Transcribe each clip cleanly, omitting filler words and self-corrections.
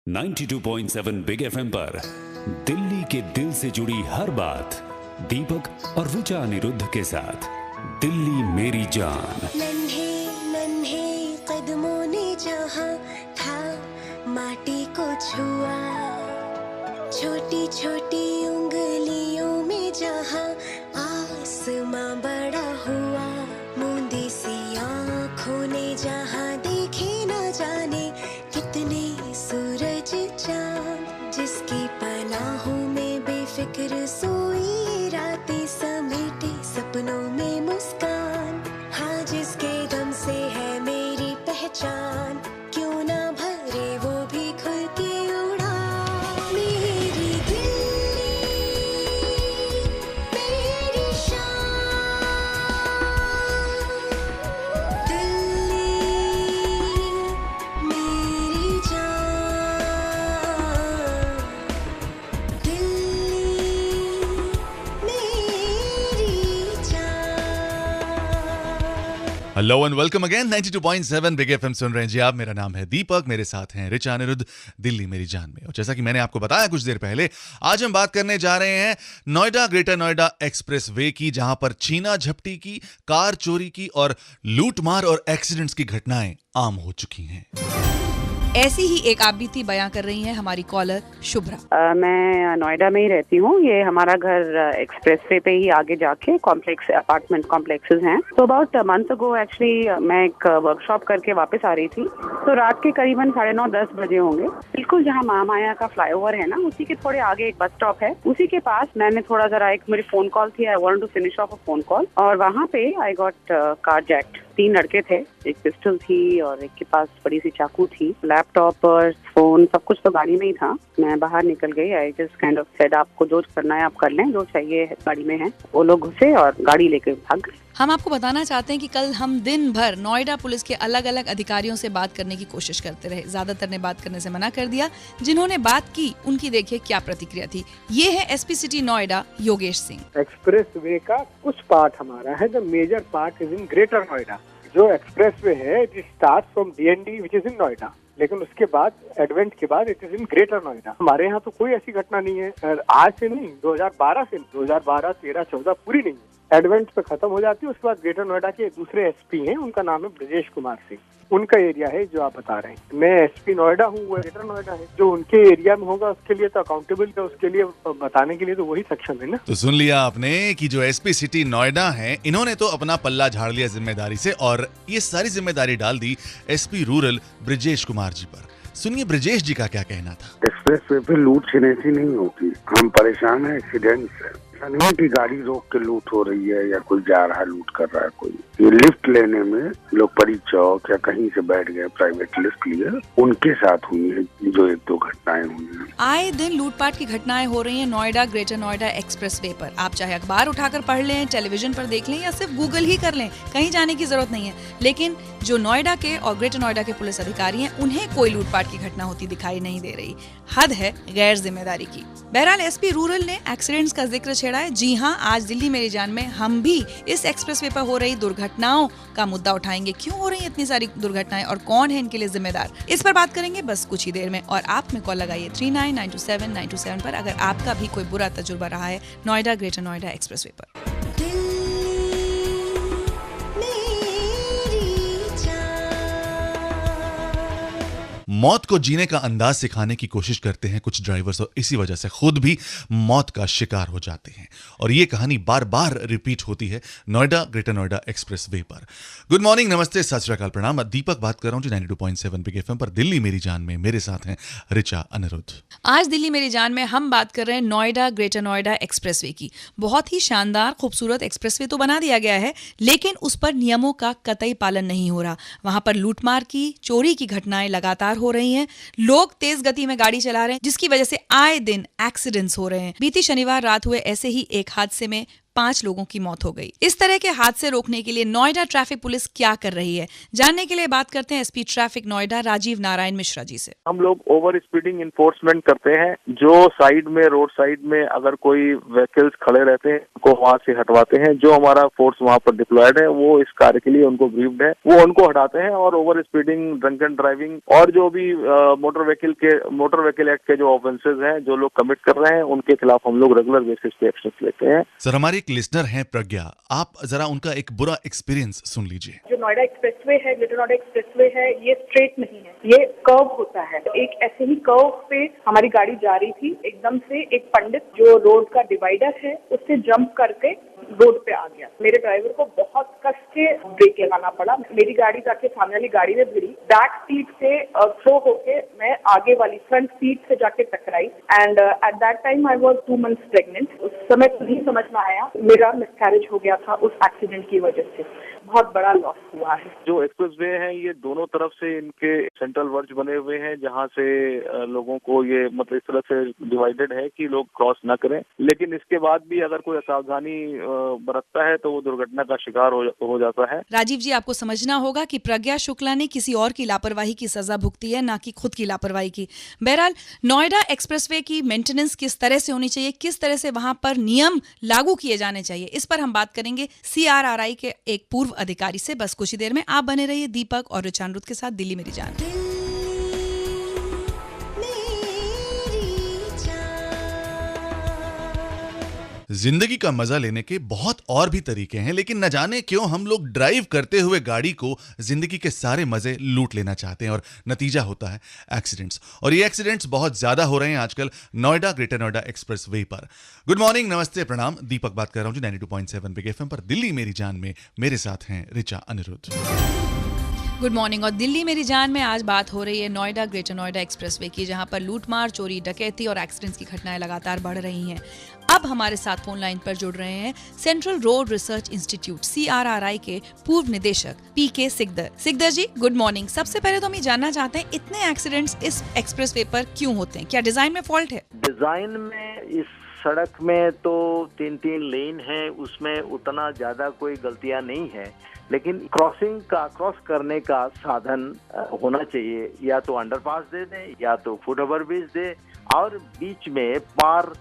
92.7 big FM पर दिल्ली के दिल से जुड़ी हर बात दीपक और ऋचा अनिरुद्ध के साथ दिल्ली मेरी जान। नन्हे नन्हे कदमों ने जहाँ था माटी को छुआ, छोटी छोटी उंगलियों में जहाँ आसमां बड़ा हुआ, मूंदी सी आँखों ने जहाँ देखे न जाने कितने सूरज चाँद, जिसकी पनाहों में बेफिक्र सोई रातें समेटे सपनों में मुस्कान, हाँ जिसके दम से है मेरी पहचान, क्यों ना भरे वो भी खुल के उड़ान। मेरी दिल्ली मेरी शान, दिल्ली मेरी जान, दिल्ली मेरी जान। Hello and welcome again 92.7 big FM सुन रहे हैं जी आप। मेरा नाम है दीपक, मेरे साथ हैं ऋचा अनिरुद्ध दिल्ली मेरी जान में। और जैसा कि मैंने आपको बताया कुछ देर पहले, आज हम बात करने जा रहे हैं Noida greater Noida express way की, जहां पर छीना झपटी की, कार चोरी की और लूटमार और एक्सीडेंट्स की घटनाएं आम हो चुकी हैं। ऐसी ही एक आप बीती बयां कर रही हैं हमारी कॉलर शुभ्रा। मैं नोएडा में ही रहती हूँ। ये हमारा घर एक्सप्रेस वे पे ही आगे जाके कॉम्प्लेक्स अपार्टमेंट कॉम्प्लेक्सेस हैं। तो अबाउट मंथ अगो एक्चुअली मैं एक वर्कशॉप करके वापस आ रही थी, तो रात के करीबन 9:30-10 बजे होंगे। बिल्कुल जहाँ महामाया का फ्लाईओवर है ना, उसी के थोड़े आगे एक बस स्टॉप है, उसी के पास मैंने थोड़ा जरा एक मेरी फोन कॉल थी, I want to finish off a phone call, और वहाँ पे आई गॉट कार जैक्ड। 3 लड़के थे, एक पिस्टल थी और एक के पास बड़ी सी चाकू थी, लैपटॉप, पर्स, फोन, सब कुछ तो गाड़ी में ही था। मैं बाहर निकल गई। I just kind of said आपको जो करना है आप कर लें, जो चाहिए है गाड़ी में है। वो लोग घुसे और गाड़ी लेके भाग गए। हम आपको बताना चाहते हैं कि कल हम दिन भर नोएडा पुलिस के अलग अलग अधिकारियों से बात करने की कोशिश करते रहे। ज्यादातर ने बात करने से मना कर दिया। जिन्होंने बात की उनकी देखिए क्या प्रतिक्रिया थी। ये है SP city Noida Yogesh Singh. Express way का कुछ पार्ट हमारा है, the major part is in greater Noida. जो एक्सप्रेस वे है it start from DND which is in Noida, लेकिन उसके बाद एडवेंट के बाद it is in greater Noida. हमारे यहाँ तो कोई ऐसी घटना नहीं है, आज से नहीं, 2012 से, 2012, 13, 14 पूरी नहीं है। एडवेंट पे खत्म हो जाती है। उसके बाद ग्रेटर नोएडा के दूसरे एसपी हैं, उनका नाम है ब्रजेश कुमार सिंह। उनका एरिया है जो आप बता रहे हैं। मैं एसपी नोएडा हूँ, वो ग्रेटर नोएडा है। जो उनके एरिया में होगा उसके लिए तो अकाउंटेबल है, उसके लिए बताने के लिए तो वही सक्षम है ना। तो सुन लिया आपने कि जो एसपी सिटी नोएडा है, इन्होंने तो अपना पल्ला झाड़ लिया जिम्मेदारी से और ये सारी जिम्मेदारी डाल दी एसपी रूरल ब्रजेश कुमार जी पर। सुनिए ब्रजेश जी का क्या कहना था। एक्सप्रेस वे पे लूट छिनेसी नहीं होती, हम परेशान हैं एक्सीडेंट से। नहीं कि गाड़ी रोक के लूट हो रही है या कोई जा रहा है लूट कर रहा है कोई। ये लिफ्ट लेने में लोग परी चौक या कहीं से बैठ गए, प्राइवेट लिफ्ट लिए, उनके साथ हुई है जो 1-2 घटनाएं हुई हैं। आए दिन लूटपाट की घटनाएं हो रही हैं Noida greater Noida expressway पर। आप चाहे अखबार उठाकर पढ़ लें, टेलीविजन पर देख लें या सिर्फ गूगल ही कर लें, कहीं जाने की जरूरत नहीं है। लेकिन जो नोएडा के और ग्रेटर नोएडा के पुलिस अधिकारी हैं, उन्हें कोई लूटपाट की घटना होती दिखाई नहीं दे रही। हद है गैर जिम्मेदारी की। बहरहाल एसपी रूरल ने एक्सीडेंट्स का जिक्र छेड़ा है। जी हाँ, आज दिल्ली मेरी जान में हम भी इस एक्सप्रेस वे पर हो रही दुर्घटनाओं का मुद्दा उठाएंगे। क्यों हो रही है इतनी सारी दुर्घटनाएं और कौन है इनके लिए जिम्मेदार, इस पर बात करेंगे बस कुछ ही देर में। और आप में कॉल लगाइए 39927927 पर अगर आपका भी कोई बुरा तजुर्बा रहा है Noida greater Noida expressway पर। मौत को जीने का अंदाज सिखाने की कोशिश करते हैं कुछ ड्राइवर्स और इसी वजह से खुद भी मौत का शिकार हो जाते हैं। और ये कहानी बार बार रिपीट होती है Noida greater Noida expressway पर। गुड मॉर्निंग, नमस्ते, सत श्री अकाल, प्रणाम। दीपक बात कर रहा हूँ जी 92.7 बिग एफएम पर दिल्ली मेरी जान में। मेरे साथ हैं ऋचा अनिरुद्ध। आज दिल्ली मेरी जान में हम बात कर रहे हैं Noida greater Noida express way की। बहुत ही शानदार खूबसूरत एक्सप्रेस वे तो बना दिया गया है, लेकिन उस पर नियमों का कतई पालन नहीं हो रहा। वहां पर लूटमार की, चोरी की घटनाएं लगातार हो रही हैं। लोग तेज गति में गाड़ी चला रहे हैं, जिसकी वजह से आए दिन एक्सीडेंट्स हो रहे हैं। बीती शनिवार रात हुए ऐसे ही एक हादसे में 5 लोगों की मौत हो गई। इस तरह के हादसे रोकने के लिए नोएडा ट्रैफिक पुलिस क्या कर रही है, जानने के लिए बात करते हैं एसपी ट्रैफिक नोएडा राजीव नारायण मिश्रा जी से। हम लोग ओवर स्पीडिंग इन्फोर्समेंट करते हैं। जो साइड में रोड साइड में अगर कोई व्हीकल्स खड़े रहते हैं उनको वहां से हटवाते हैं। जो हमारा फोर्स वहां पर डिप्लॉयड है वो इस कार्य के लिए उनको ब्रीफ्ड है, वो उनको हटाते हैं। और over speeding, drunk and driving और जो भी मोटर व्हीकल एक्ट के जो ऑफेंसेस हैं जो लोग कमिट कर रहे हैं उनके खिलाफ हम लोग रेगुलर बेसिस पे एक्शन लेते हैं। सर, हमारे एक लिसनर हैं प्रज्ञा, आप जरा उनका एक बुरा एक्सपीरियंस सुन लीजिए। जो नोएडा एक्सप्रेसवे है, ग्रेटर नोएडा एक्सप्रेसवे है, ये स्ट्रेट नहीं है, ये कर्व होता है। एक ऐसे ही कर्व पे हमारी गाड़ी जा रही थी, एकदम से एक पंडित जो रोड का डिवाइडर है उससे जंप करके रोड पे आ गया। मेरे ड्राइवर को बहुत कस के ब्रेक लगाना पड़ा। मेरी गाड़ी जाके सामने वाली गाड़ी में भिड़ी। बैक सीट से थ्रो होके मैं आगे वाली फ्रंट सीट से जाके टकराई and at that time I was 2 months pregnant. उस समय नहीं समझ में आया, मेरा मिसकैरेज हो गया था उस एक्सीडेंट की वजह से। बहुत बड़ा लॉस हुआ है। जो एक्सप्रेसवे हैं ये दोनों तरफ से इनके सेंट्रल वर्ज बने हुए हैं जहां से लोगों को ये मतलब इस तरह से डिवाइडेड है कि लोग क्रॉस ना करें। लेकिन इसके बाद भी अगर कोई असावधानी बरतता है तो वो दुर्घटना का शिकार हो जाता है। राजीव जी, आपको समझना होगा कि प्रज्ञा शुक्ला ने किसी और की लापरवाही की सजा भुगती है, ना कि खुद की लापरवाही की। बहरहाल नोएडा एक्सप्रेसवे की मेंटेनेंस किस तरह से होनी चाहिए, किस तरह से वहां पर नियम लागू किए जाने चाहिए, इस पर हम बात करेंगे CRRI के एक पूर्व अधिकारी से। बस कुछ ही देर में आप बने रहिए दीपक और रिचानुरुद के साथ दिल्ली मेरी जान। जिंदगी का मजा लेने के बहुत और भी तरीके हैं, लेकिन न जाने क्यों हम लोग ड्राइव करते हुए गाड़ी को जिंदगी के सारे मजे लूट लेना चाहते हैं और नतीजा होता है एक्सीडेंट्स। और ये एक्सीडेंट्स बहुत ज्यादा हो रहे हैं आजकल Noida greater Noida expressway पर। गुड मॉर्निंग, नमस्ते, प्रणाम, दीपक बात कर रहा हूं जी 92.7 बिग एफएम पर दिल्ली मेरी जान में। मेरे साथ हैं रिचा अनिरुद्ध। Good morning. और दिल्ली मेरी जान में आज बात हो रही है नोएडा ग्रेटर नोएडा एक्सप्रेसवे की, जहां पर लूटमार, चोरी, डकैती और एक्सीडेंट्स की घटनाएं लगातार बढ़ रही हैं। अब हमारे साथ फोन लाइन पर जुड़ रहे हैं central road research institute CRRI के पूर्व निदेशक PK सिकदर। सिकदर जी, गुड मॉर्निंग। सबसे पहले तो हम ये जानना चाहते हैं, इतने एक्सीडेंट्स इस एक्सप्रेसवे पर क्यों होते हैं? क्या डिजाइन में फॉल्ट है? डिजाइन में इस सड़क में तो 3 लेन है, उसमें उतना ज्यादा कोई गलतियां नहीं है, लेकिन क्रॉस करने का साधन होना चाहिए। या तो अंडरपास दे दें या तो फुट ओवर ब्रिज दे, और बीच में पार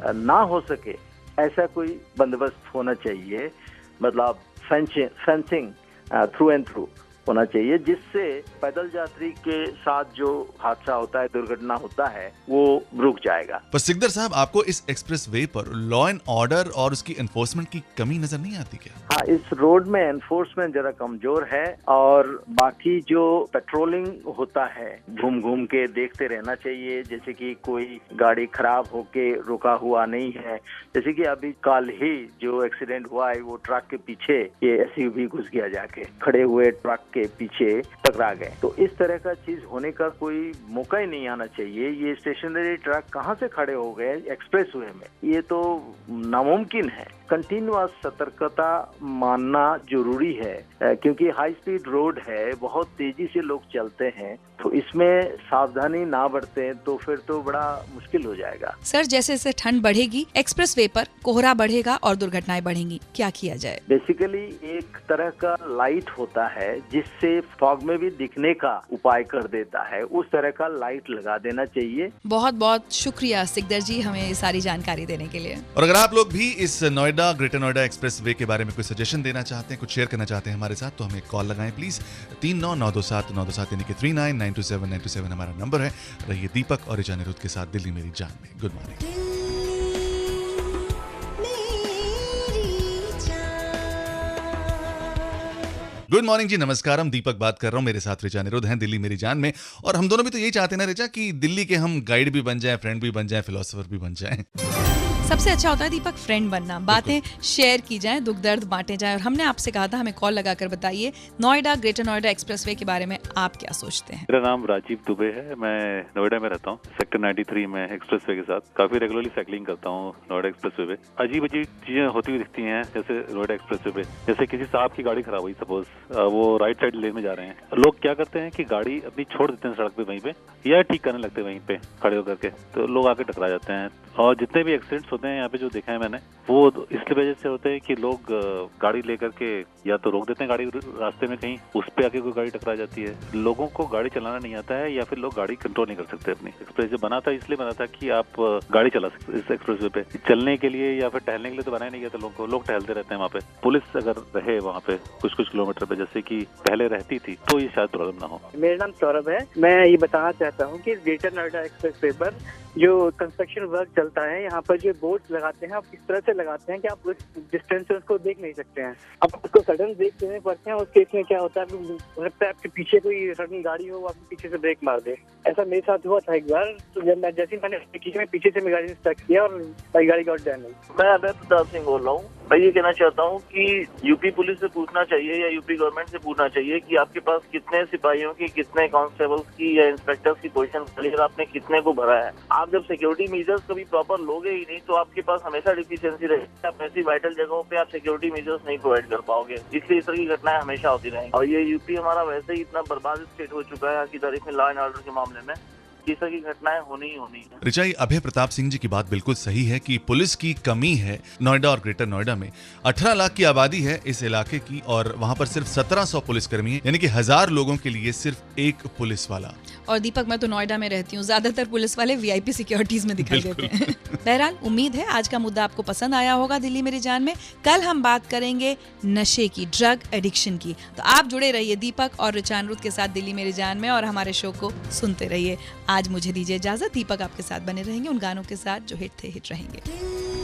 ना हो सके ऐसा कोई बंदोबस्त होना चाहिए। मतलब फेंसिंग थ्रू एंड थ्रू होना चाहिए, जिससे पैदल यात्री के साथ जो हादसा होता है, दुर्घटना होता है, वो रुक जाएगा। पर सिकदर साहब, आपको इस एक्सप्रेस वे पर लॉ एंड ऑर्डर और उसकी एनफोर्समेंट की कमी नजर नहीं आती क्या? हाँ, इस रोड में एनफोर्समेंट जरा कमजोर है, और बाकी जो पेट्रोलिंग होता है घूम घूम के देखते रहना चाहिए। जैसे कि कोई गाड़ी खराब होके रुका हुआ नहीं है, जैसे कि अभी कल ही जो एक्सीडेंट हुआ है वो ट्रक के पीछे ये SUV घुस गया, जाके खड़े हुए ट्रक के पीछे टकरा गए। तो इस तरह का चीज होने का कोई मौका ही नहीं आना चाहिए। ये स्टेशनरी ट्रक कहाँ से खड़े हो गए एक्सप्रेसवे में, ये तो नामुमकिन है। कंटिन्यूअस सतर्कता मानना जरूरी है, क्योंकि हाई स्पीड रोड है, बहुत तेजी से लोग चलते हैं, तो इसमें सावधानी ना बरतें तो फिर तो बड़ा मुश्किल हो जाएगा। सर, जैसे जैसे ठंड बढ़ेगी एक्सप्रेसवे पर कोहरा बढ़ेगा और दुर्घटनाएं बढ़ेंगी, क्या किया जाए? बेसिकली एक तरह का लाइट होता है जिससे फॉग में भी दिखने का उपाय कर देता है, उस तरह का लाइट लगा देना चाहिए। बहुत बहुत शुक्रिया सिकदर जी, हमें सारी जानकारी देने के लिए। और अगर आप लोग भी इस Noida greater Noida express way के बारे में कोई सजेशन देना चाहते हैं, कुछ शेयर करना चाहते हैं हमारे साथ, तो हमें कॉल लगाएं प्लीज। 39927927 यानी कि 39927927 हमारा नंबर है। रहिए दीपक और रिचा अनिरुद्ध के साथ दिल्ली मेरी जान में। Good morning. गुड मॉर्निंग जी, नमस्कार, हम दीपक बात कर रहा हूँ, मेरे साथ रिचा अनिरुद्ध हैं दिल्ली मेरी जान में। और हम दोनों भी तो यही चाहते हैं ना रिचा, कि दिल्ली के हम गाइड भी बन जाएं, फ्रेंड भी बन जाएं, फिलोसोफर भी बन जाएं। सबसे अच्छा होता है दीपक फ्रेंड बनना, बातें शेयर की जाएं, दुख दर्द बांटे जाएं। और हमने आपसे कहा था हमें कॉल लगाकर बताइए नोएडा ग्रेटर नोएडा एक्सप्रेसवे के बारे में आप क्या सोचते हैं? मेरा नाम राजीव दुबे है, मैं नोएडा में रहता हूँ, सेक्टर 93 में एक्सप्रेसवे के साथ काफी रेगुलरली साइकिलिंग करता हूँ नोएडा एक्सप्रेसवे पे। अजीब अजीब चीजें होती हुई दिखती हैं, जैसे नोएडा एक्सप्रेसवे पे जैसे किसी साहब की गाड़ी खराब हुई, सपोज वो राइट साइड लेन में जा रहे हैं, लोग क्या करते हैं कि गाड़ी अपनी छोड़ देते हैं सड़क पे वहीं पे, या ठीक करने लगते हैं वहीं पे खड़े होकर के, तो लोग आके टकरा जाते हैं। और जितने भी एक्सीडेंट्स होते हैं यहाँ पे जो देखा है मैंने, वो इसलिए वजह से होते हैं कि लोग गाड़ी लेकर के या तो रोक देते हैं गाड़ी रास्ते में, कहीं उस पे आके कोई गाड़ी टकरा जाती है। लोगों को गाड़ी चलाना नहीं आता है या फिर लोग गाड़ी कंट्रोल नहीं कर सकते अपनी। एक्सप्रेस वे बना था इसलिए बना था कि आप गाड़ी चला सकते इस एक्सप्रेस वे पे, चलने के लिए या फिर टहलने के लिए तो बनाया नहीं गया था लोगों को। लोग टहलते रहते हैं वहाँ पे। पुलिस अगर रहे वहाँ पे कुछ किलोमीटर पे जैसे कि पहले रहती थी तो ये शायद प्रॉब्लम ना हो। मेरा नाम सौरभ है। मैं ये बताना चाहता हूँ कि ग्रेटर नोएडा एक्सप्रेस वे पर जो कंस्ट्रक्शन वर्क चलता है, यहाँ पर जो बोर्ड लगाते हैं आप इस तरह से लगाते हैं कि आप उस डिस्टेंस से उसको देख नहीं सकते हैं। आप उसको सडन ब्रेक देने पड़ते हैं। उस केस में क्या होता है, हो सकता है आपके पीछे कोई सडन गाड़ी हो, आपके पीछे से ब्रेक मार दे। ऐसा मेरे साथ हुआ था एक बार। तो जब मैं मैंने पीछे से गाड़ी स्टक किया और मेरी गाड़ी गॉट डैमेज। मैं अभय प्रताप सिंह बोल रहा हूँ। मैं ये कहना चाहता हूँ कि यूपी पुलिस से पूछना चाहिए या यूपी गवर्नमेंट से पूछना चाहिए कि आपके पास कितने सिपाहियों की, कितने कांस्टेबल्स की या इंस्पेक्टर्स की पोजीशन खाली है, आपने कितने को भरा है। आप जब सिक्योरिटी मेजर्स कभी प्रॉपर लोगे ही नहीं तो आपके पास हमेशा डिफिशियंसी रहेगी। आप ऐसी वाइटल जगहों पे आप सिक्योरिटी मेजर्स नहीं प्रोवाइड कर पाओगे, इसलिए इस तरह की घटनाएं हमेशा होती रहेंगी। और ये यूपी हमारा वैसे ही इतना बर्बाद स्टेट हो चुका है आज की तारीख में लॉ एंड ऑर्डर के मामले में, इस तरह की घटनाएं होनी ही होनी है। रिचाई, अभय प्रताप सिंह जी की बात बिल्कुल सही है कि पुलिस की कमी है नोएडा और ग्रेटर नोएडा में। 18 लाख की आबादी है इस इलाके की और वहां पर सिर्फ 1700 पुलिसकर्मी हैं, यानी कि 1000 लोगों के लिए सिर्फ एक पुलिस वाला। और दीपक, मैं तो नोएडा में रहती हूँ, ज्यादातर पुलिस वाले वीआईपी सिक्योरिटीज में दिखाई देते हैं। बहरहाल, उम्मीद है आज का मुद्दा आपको पसंद आया होगा दिल्ली मेरी जान में। कल हम बात करेंगे नशे की, ड्रग एडिक्शन की। तो आप जुड़े रहिए दीपक और रुचानुरुद्ध के साथ दिल्ली मेरी जान में और हमारे शो को सुनते रहिए। आज मुझे दीजिए इजाजत। दीपक आपके साथ बने रहेंगे उन गानों के साथ जो हिट थे, हिट रहेंगे।